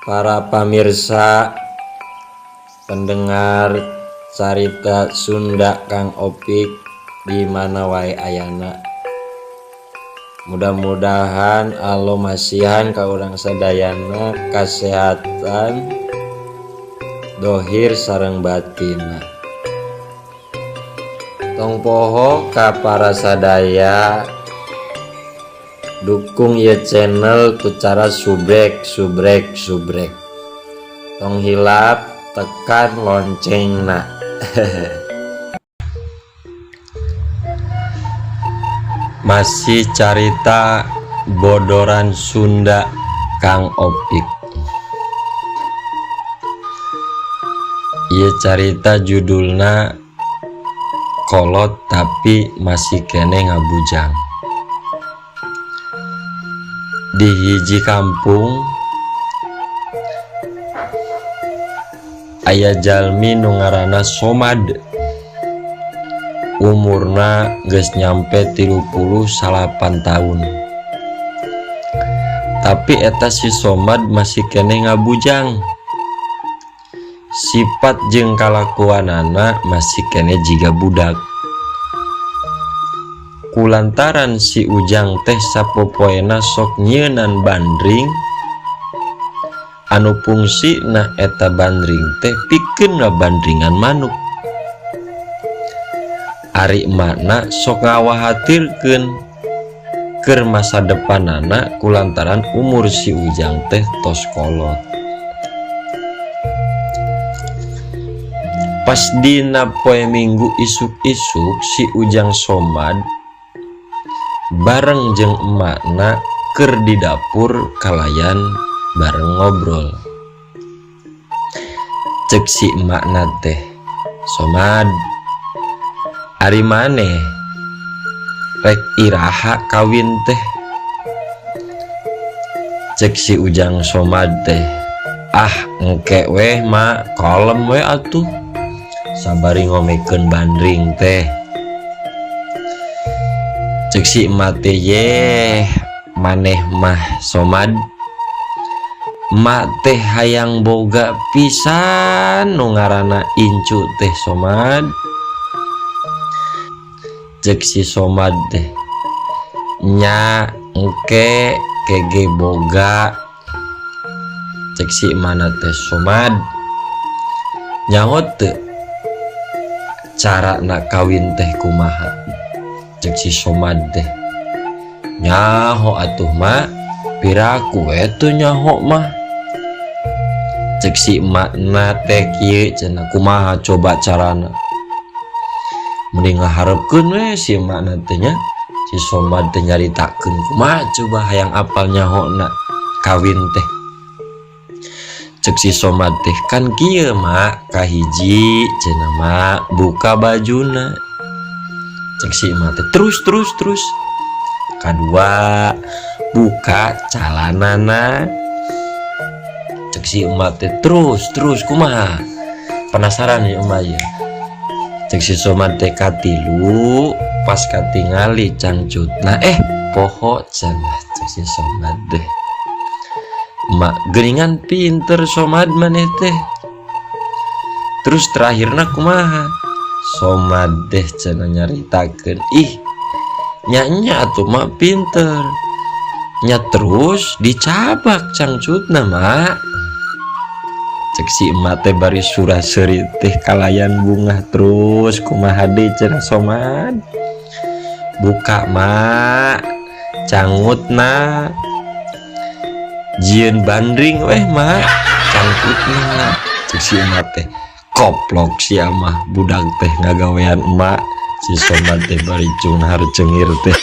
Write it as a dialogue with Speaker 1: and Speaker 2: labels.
Speaker 1: Para pamirsa pendengar carita Sunda Kang Opik di mana wae ayana, mudah-mudahan Allah masihan ka urang sadayana kasehatan dohir sareng batina. Tong poho ka para sadaya dukung ieu channel ku cara subrek. Tong hilap tekan loncengna. Masih carita bodoran Sunda Kang Opik. Ieu carita judulna kolot tapi masih kene ngabujang. Di hiji kampung aya jalmi nu ngaranna Somad, umurna geus nyampe 38 tahun. Tapi eta si Somad masih kene ngabujang. Sifat jeung kalakuanana masih kene jiga budak. Kulantaran si Ujang teh sapopoena sok nyeunan bandring, anu fungsina eta bandring teh pikeun ngabandringan manuk. Ari makna sok ngawahatirkeun keur masa depanana kulantaran umur si Ujang teh tos kolot. Pas dina poe Minggu isuk-isuk si Ujang Somad bareng jeung emakna keur di dapur kalayan bareng ngobrol. Cek si emakna teh, "Somad, ari maneh rek iraha kawin teh?" Cek si Ujang Somad teh, "Ah engke weh mak, kalem we atuh, sabari ngomekeun bandring teh." Cek si emak teh, "Yeh maneh mah Somad, emak teh hayang boga pisan nu ngaranna incu teh Somad." Cek si Somad teh, "Nya engke kege boga." Cek si emana teh, "Somad, nyaho teu cara nak kawin teh kumaha?" Cek si Somad teh, "Nyaho atuh mak, piraku etu nyaho mah." Cek si emakna teh kieu cenah, "Kumaha coba carana?" Mending ngaharepkeun we si emakna teh nya. Si Somad teh nyaritakeun kumaha coba hayang apal nyahona kawin teh. Cek si Somad teh, "Kan kieu mak, kahiji cenah mak buka bajuna." Cek si emak teh, terus. Kadua buka calanana." Cek si emak teh, terus kumaha? Penasaran ya emak ya. Cek si Somad teh, katilu pas katingali cangcutna poho cenah. Cek si Somad teh, "Emak geuningan pinter Somad maneh teh. Terus terakhirna kumaha?" Somad teh cenah nyaritakeun, "Ih, nya atuh mak pinter. Nya terus dicabak cangcutna mak." Cek si emak teh bari surah seuri teh kalayan bunga, terus kumaha deui cenah Somad? "Buka mak cangutna, jieun bandring weh mak cangkutna." Cek si emak teh, "Koplok sia mah budak teh ngagawean emak." Si Somad teh bari cunghar cengir teh.